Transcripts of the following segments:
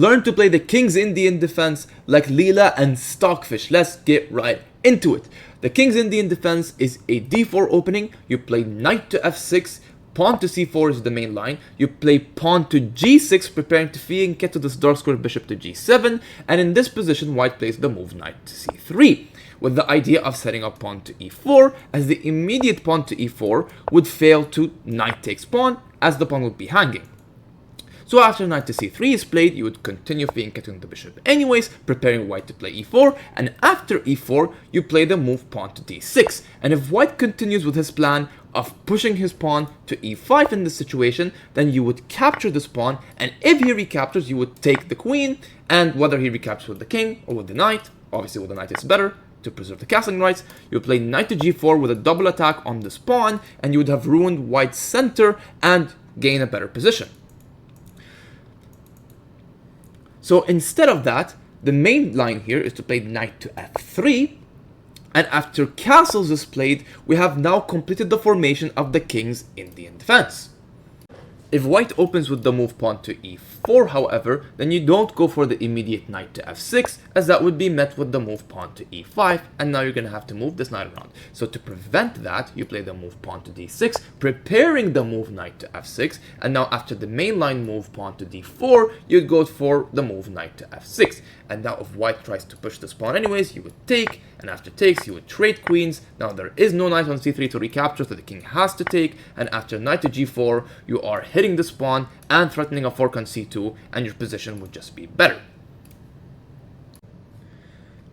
learn to play the King's Indian defense like Leela and Stockfish. Let's get right into it. The King's Indian defense is a d4 opening. You play knight to f6, pawn to c4 is the main line. You play pawn to g6, preparing to get to this dark square bishop to g7. And in this position, white plays the move knight to c3, with the idea of setting up pawn to e4, as the immediate pawn to e4 would fail to knight takes pawn, as the pawn would be hanging. So after knight to c3 is played, you would continue getting the bishop anyways, preparing white to play e4, and after e4, you play the move pawn to d6. And if white continues with his plan of pushing his pawn to e5 in this situation, then you would capture this pawn, and if he recaptures, you would take the queen, and whether he recaptures with the king or with the knight, obviously with the knight it's better to preserve the castling rights, you would play knight to g4 with a double attack on this pawn, and you would have ruined white's center and gain a better position. So instead of that, the main line here is to play knight to f3, and after castles is played, we have now completed the formation of the King's Indian defense. If white opens with the move pawn to e4, however, then you don't go for the immediate knight to f6, as that would be met with the move pawn to e5, and now you're going to have to move this knight around. So to prevent that, you play the move pawn to d6, preparing the move knight to f6, and now after the main line move pawn to d4, you'd go for the move knight to f6. And now if white tries to push this pawn anyways, you would take, and after takes, you would trade queens. Now there is no knight on c3 to recapture, so the king has to take, and after knight to g4, you are hitting this pawn and threatening a fork on c2, and your position would just be better.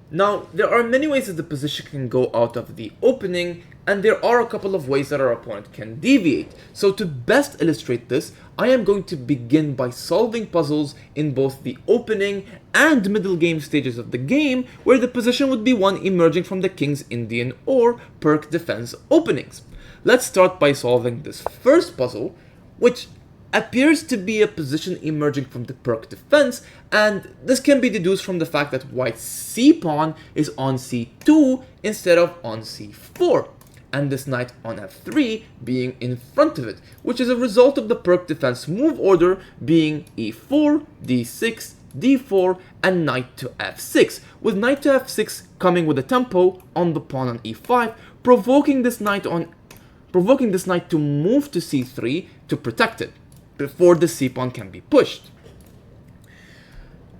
Now, there are many ways that the position can go out of the opening, and there are a couple of ways that our opponent can deviate. So to best illustrate this, I am going to begin by solving puzzles in both the opening and middle game stages of the game, where the position would be one emerging from the King's Indian or Pirc defense openings. Let's start by solving this first puzzle, which appears to be a position emerging from the Pirc defense, and this can be deduced from the fact that white's c-pawn is on c2 instead of on c4, and this knight on f3 being in front of it, which is a result of the Pirc defense move order being e4, d6, d4, and knight to f6, with knight to f6 coming with a tempo on the pawn on e5, provoking this knight to move to c3 to protect it before the c-pawn can be pushed.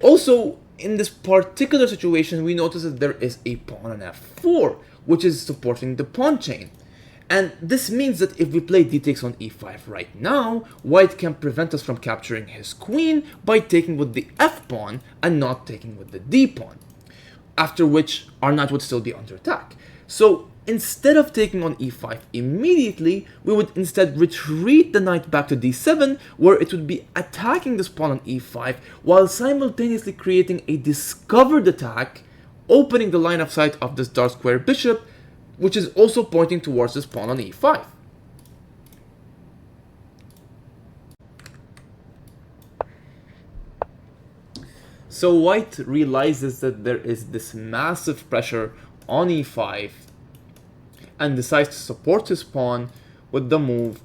Also, in this particular situation, we notice that there is a pawn on f4, which is supporting the pawn chain. And this means that if we play d takes on e5 right now, white can prevent us from capturing his queen by taking with the f-pawn and not taking with the d-pawn, after which our knight would still be under attack. So instead of taking on e5 immediately, we would instead retreat the knight back to d7, where it would be attacking this pawn on e5, while simultaneously creating a discovered attack, opening the line of sight of this dark square bishop, which is also pointing towards this pawn on e5. So white realizes that there is this massive pressure on e5, and decides to support his pawn with the move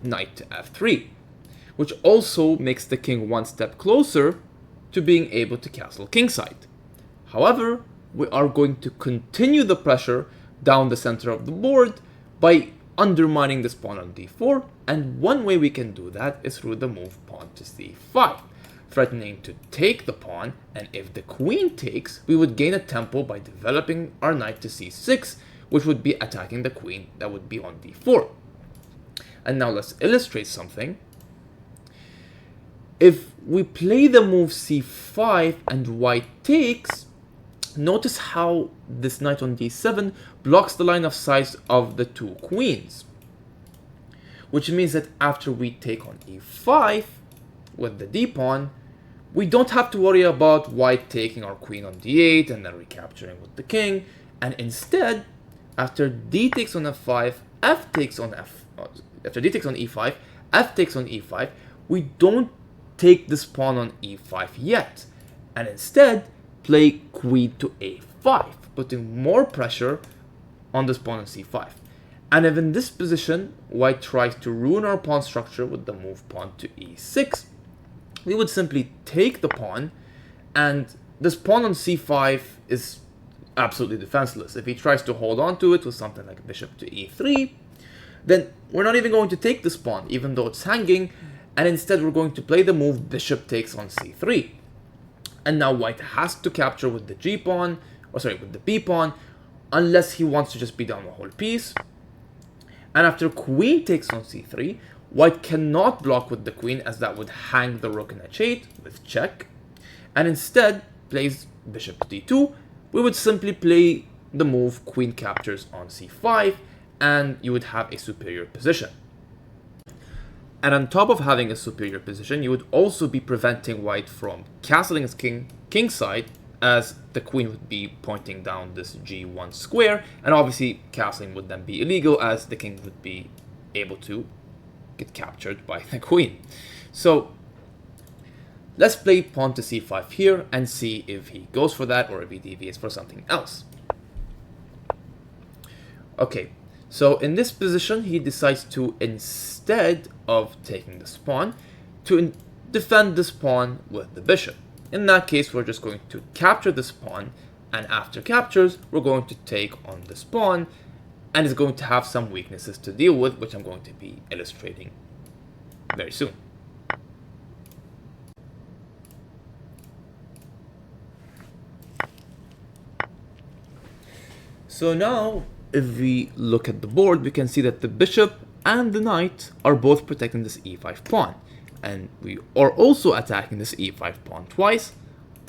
knight to f3, which also makes the king one step closer to being able to castle kingside. However, we are going to continue the pressure down the center of the board by undermining this pawn on d4, and one way we can do that is through the move pawn to c5, threatening to take the pawn, and if the queen takes, we would gain a tempo by developing our knight to c6, which would be attacking the queen that would be on d4. And now let's illustrate something. If we play the move c5 and white takes, notice how this knight on d7 blocks the line of sight of the two queens, which means that after we take on e5 with the d-pawn, we don't have to worry about white taking our queen on d8 and then recapturing with the king, and instead, after d takes on f5, after d takes on e5, f takes on e5, we don't take this pawn on e5 yet, and instead play queen to a5, putting more pressure on this pawn on c5. And if in this position, white tries to ruin our pawn structure with the move pawn to e6, we would simply take the pawn, and this pawn on c5 is absolutely defenseless. If he tries to hold on to it with something like bishop to e3, then we're not even going to take this pawn, even though it's hanging, and instead we're going to play the move bishop takes on c3. And now white has to capture with the g pawn, or sorry, with the b pawn, unless he wants to just be down the whole piece. And after queen takes on c3, white cannot block with the queen, as that would hang the rook in h8 with check, and instead plays bishop to d2. We would simply play the move queen captures on c5, and you would have a superior position. And on top of having a superior position, you would also be preventing white from castling his king side, as the queen would be pointing down this g1 square, and obviously castling would then be illegal, as the king would be able to get captured by the queen. So let's play pawn to c5 here and see if he goes for that or if he deviates for something else. Okay, so in this position he decides to, instead of taking this pawn, to defend this pawn with the bishop. In that case, we're just going to capture this pawn, and after captures we're going to take on this pawn, and it's going to have some weaknesses to deal with, which I'm going to be illustrating very soon. So now, if we look at the board, we can see that the bishop and the knight are both protecting this e5 pawn. And we are also attacking this e5 pawn twice,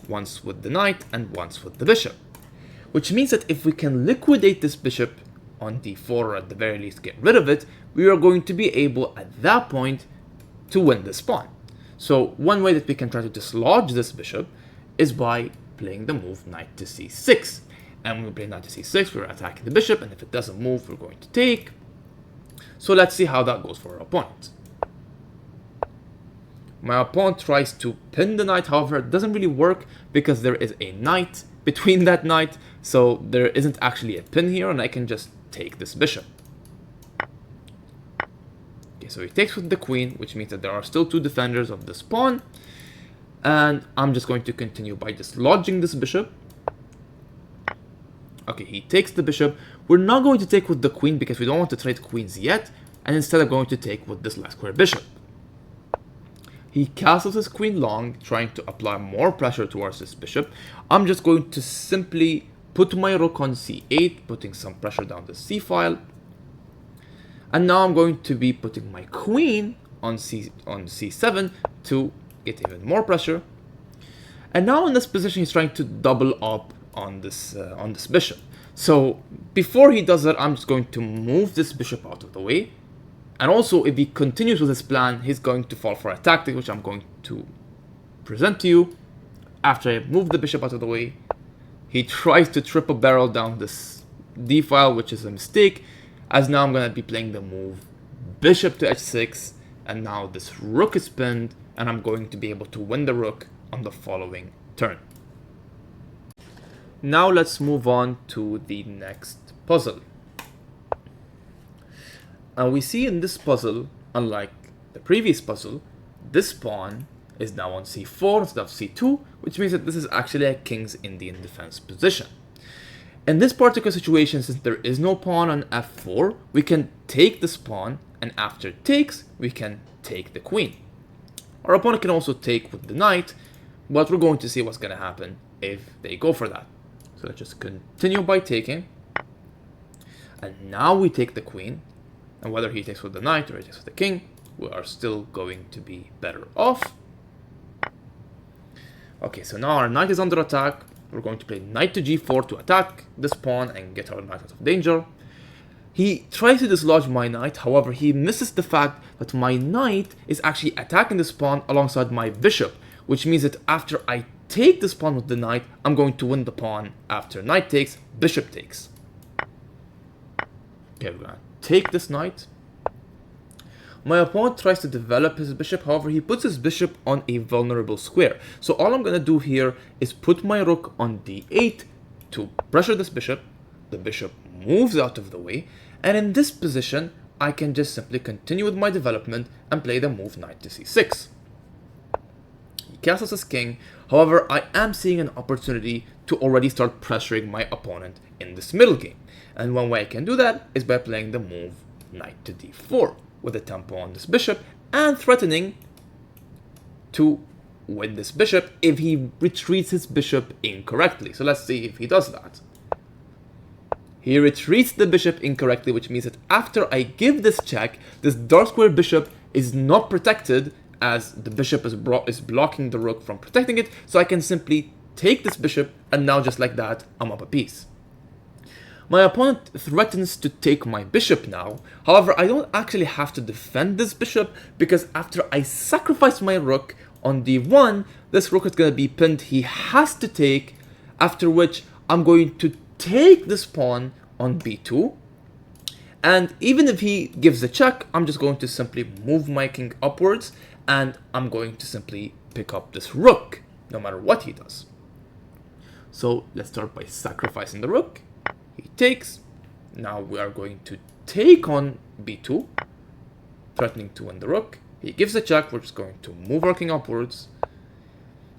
once with the knight and once with the bishop. Which means that if we can liquidate this bishop on d4, or at the very least get rid of it, we are going to be able at that point to win this pawn. So one way that we can try to dislodge this bishop is by playing the move knight to c6. And when we play knight to c6, we're attacking the bishop, and if it doesn't move, we're going to take. So let's see how that goes for our opponent. My opponent tries to pin the knight, however it doesn't really work because there is a knight between that knight, so there isn't actually a pin here, and I can just take this bishop. Okay, so he takes with the queen, which means that there are still two defenders of this pawn, and I'm just going to continue by dislodging this bishop. Okay, he takes the bishop. We're not going to take with the queen because we don't want to trade queens yet, and instead I'm going to take with this last square bishop. He castles his queen long, trying to apply more pressure towards this bishop. I'm just going to simply put my rook on c8, putting some pressure down the c-file. And now I'm going to be putting my queen on c7 to get even more pressure. And now in this position, he's trying to double up on this bishop. So before he does that, I'm just going to move this bishop out of the way. And also, if he continues with his plan, he's going to fall for a tactic, which I'm going to present to you. After I move the bishop out of the way, he tries to triple barrel down this d-file, which is a mistake, as now I'm going to be playing the move bishop to h6, and now this rook is pinned, and I'm going to be able to win the rook on the following turn. Now let's move on to the next puzzle. We see in this puzzle, unlike the previous puzzle, this pawn is now on c4 instead of c2, which means that this is actually a King's Indian defense position. In this particular situation, since there is no pawn on f4, we can take this pawn, and after it takes, we can take the queen. Our opponent can also take with the knight, but we're going to see what's going to happen if they go for that. So let's just continue by taking. And now we take the queen. And whether he takes with the knight or he takes with the king, we are still going to be better off. Okay, so now our knight is under attack. We're going to play knight to g4 to attack this pawn and get our knight out of danger. He tries to dislodge my knight, however he misses the fact that my knight is actually attacking this pawn alongside my bishop, which means that after I take this pawn with the knight, I'm going to win the pawn after knight takes, bishop takes. Okay, we're gonna take this knight. My opponent tries to develop his bishop, however he puts his bishop on a vulnerable square. So all I'm gonna do here is put my rook on d8 to pressure this bishop. The bishop moves out of the way, and in this position I can just simply continue with my development and play the move knight to c6. castles his king. However, I am seeing an opportunity to already start pressuring my opponent in this middle game. And one way I can do that is by playing the move knight to d4 with a tempo on this bishop and threatening to win this bishop if he retreats his bishop incorrectly. So let's see if he does that. He retreats the bishop incorrectly, which means that after I give this check, this dark square bishop is not protected as the bishop is blocking the rook from protecting it. So I can simply take this bishop, and now just like that, I'm up a piece. My opponent threatens to take my bishop now. However, I don't actually have to defend this bishop because after I sacrifice my rook on d1, this rook is going to be pinned. He has to take, after which I'm going to take this pawn on b2. And even if he gives a check, I'm just going to simply move my king upwards and I'm going to simply pick up this rook, no matter what he does. So let's start by sacrificing the rook. He takes. Now we are going to take on b2, threatening to win the rook. He gives a check. We're just going to move our king upwards.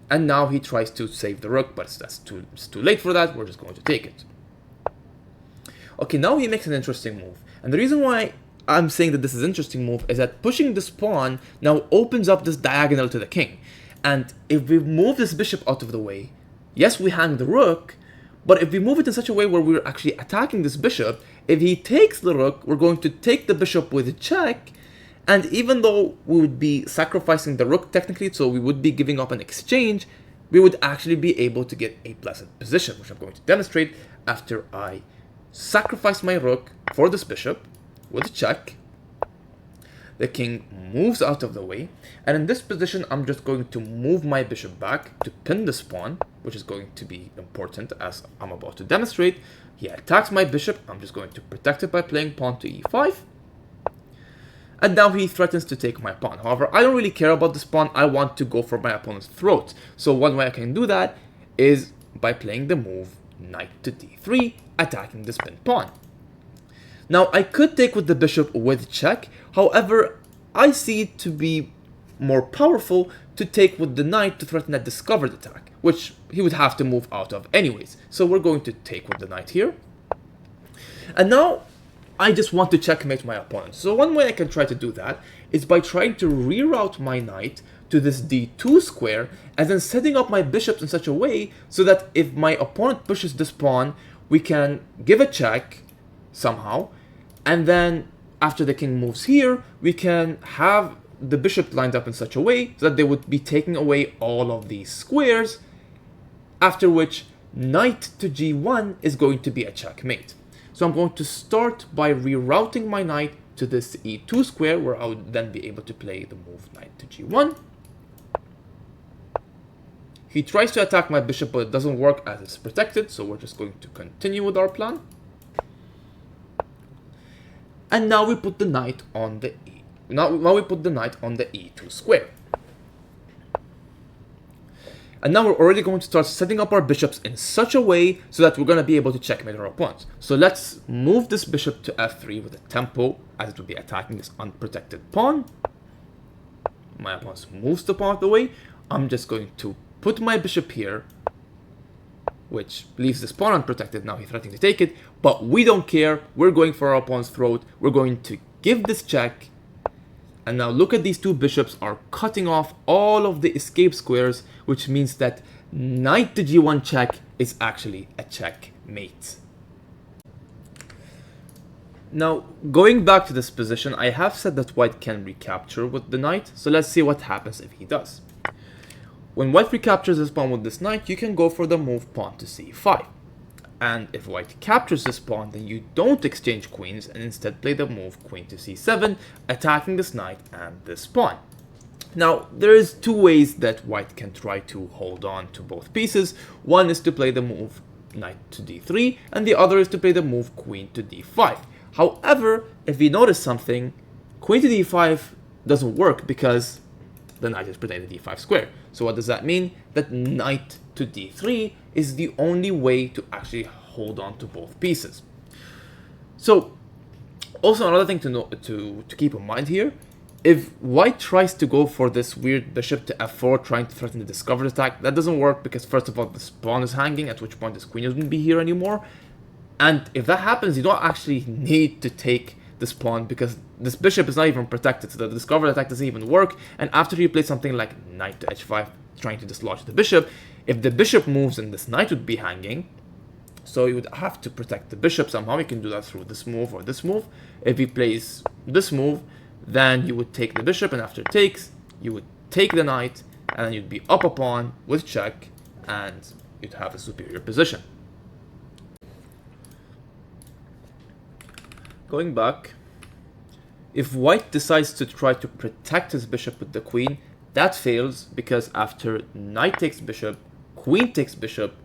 And now he tries to save the rook, but it's too late for that. We're just going to take it. Okay, now he makes an interesting move. And the reason why I'm saying that this is an interesting move is that pushing this pawn now opens up this diagonal to the king. And if we move this bishop out of the way, yes, we hang the rook, but if we move it in such a way where we're actually attacking this bishop, if he takes the rook, we're going to take the bishop with a check. And even though we would be sacrificing the rook technically, so we would be giving up an exchange, we would actually be able to get a pleasant position, which I'm going to demonstrate after I sacrifice my rook for this bishop with a check. The king moves out of the way, and in this position I'm just going to move my bishop back to pin this pawn, which is going to be important as I'm about to demonstrate. He attacks my bishop. I'm just going to protect it by playing pawn to e5. And now he threatens to take my pawn. However, I don't really care about this pawn. I want to go for my opponent's throat. So one way I can do that is by playing the move knight to d3, attacking this pinned pawn. Now, I could take with the bishop with check. However, I see it to be more powerful to take with the knight to threaten a discovered attack, which he would have to move out of anyways. So we're going to take with the knight here. And now I just want to checkmate my opponent. So one way I can try to do that is by trying to reroute my knight to this d2 square and then setting up my bishops in such a way so that if my opponent pushes this pawn, we can give a check somehow. And then after the king moves here, we can have the bishop lined up in such a way so that they would be taking away all of these squares, after which knight to g1 is going to be a checkmate. So I'm going to start by rerouting my knight to this e2 square, where I would then be able to play the move knight to g1. He tries to attack my bishop, but it doesn't work as it's protected, so we're just going to continue with our plan. And now we put the knight on the e2 square. And now we're already going to start setting up our bishops in such a way so that we're going to be able to checkmate our opponents. So let's move this bishop to f3 with a tempo, as it would be attacking this unprotected pawn. My opponent moves the pawn out of the way. I'm just going to put my bishop here, which leaves this pawn unprotected. Now he's threatening to take it, but we don't care. We're going for our opponent's throat. We're going to give this check. And now look at these two bishops are cutting off all of the escape squares, which means that knight to g1 check is actually a checkmate. Now, going back to this position, I have said that white can recapture with the knight, so let's see what happens if he does. When white recaptures this pawn with this knight, you can go for the move pawn to c5. And if white captures this pawn, then you don't exchange queens and instead play the move queen to c7, attacking this knight and this pawn. Now, there is two ways that white can try to hold on to both pieces. One is to play the move knight to d3, and the other is to play the move queen to d5. However, if you notice something, queen to d5 doesn't work because the knight is protecting the d5 square. So what does that mean? That knight to d3 is the only way to actually hold on to both pieces. So, also another thing to keep in mind here if white tries to go for this weird bishop to f4, trying to threaten the discovered attack, that doesn't work because first of all, this pawn is hanging, at which point this queen wouldn't be here anymore. And if that happens, you don't actually need to take this pawn because this bishop is not even protected, so the discovered attack doesn't even work. And after you play something like knight to h5, trying to dislodge the bishop, if the bishop moves, then this knight would be hanging. So you would have to protect the bishop somehow. You can do that through this move or this move. If he plays this move, then you would take the bishop, and after takes, you would take the knight, and then you'd be up a pawn with check, and you'd have a superior position. Going back, if white decides to try to protect his bishop with the queen, that fails because after knight takes bishop, queen takes bishop,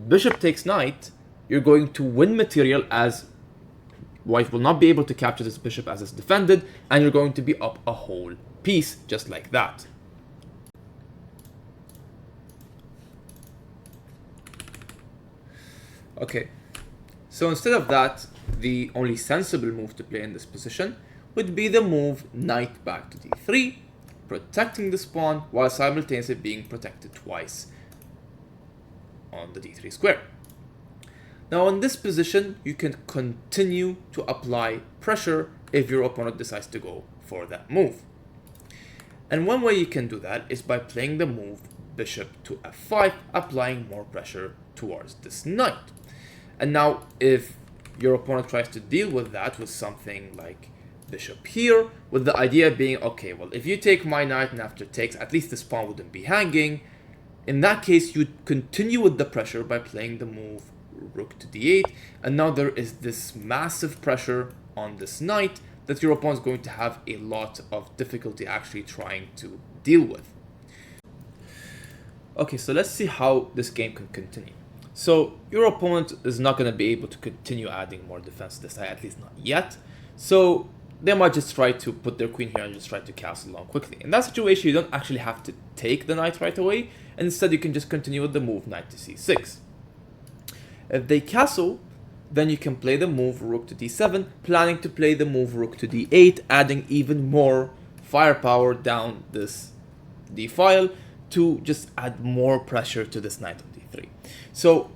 bishop takes knight, you're going to win material as white will not be able to capture this bishop as it's defended, and you're going to be up a whole piece just like that. Okay, so instead of that, the only sensible move to play in this position would be the move knight back to d3, protecting this pawn while simultaneously being protected twice on the d3 square. Now in this position, you can continue to apply pressure if your opponent decides to go for that move. And one way you can do that is by playing the move bishop to f5, applying more pressure towards this knight. And now if your opponent tries to deal with that with something like bishop here, with the idea being, okay, well, if you take my knight and after takes, at least this pawn wouldn't be hanging. In that case, you'd continue with the pressure by playing the move rook to d8, and now there is this massive pressure on this knight that your opponent is going to have a lot of difficulty actually trying to deal with. Okay, so let's see how this game can continue. So your opponent is not going to be able to continue adding more defense to this side, at least not yet. So they might just try to put their queen here and just try to castle along quickly. In that situation, you don't actually have to take the knight right away, and instead you can just continue with the move knight to c6. If they castle, then you can play the move rook to d7, planning to play the move rook to d8, adding even more firepower down this d file to just add more pressure to this knight on d3. So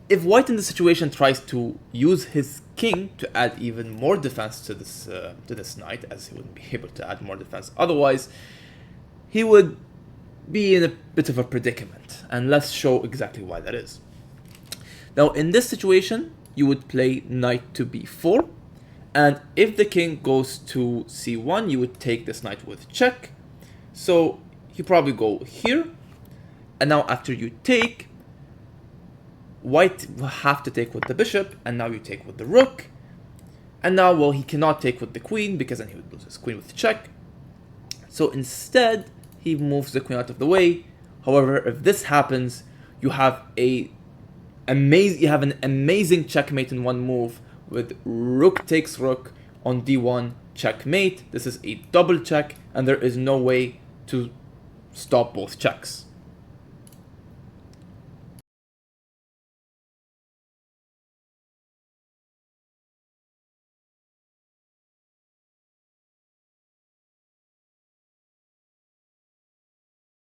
if white in this situation tries to use his king to add even more defense to this knight, as he wouldn't be able to add more defense otherwise, he would be in a bit of a predicament, and let's show exactly why that is. Now in this situation, you would play knight to b4, and if the king goes to c1, you would take this knight with check. So you probably go here, and now after you take, white will have to take with the bishop, and now you take with the rook, and now, well, he cannot take with the queen because then he would lose his queen with check. So instead, he moves the queen out of the way. However, if this happens, you have an amazing checkmate in one move with rook takes rook on d1 checkmate. This is a double check, and there is no way to stop both checks.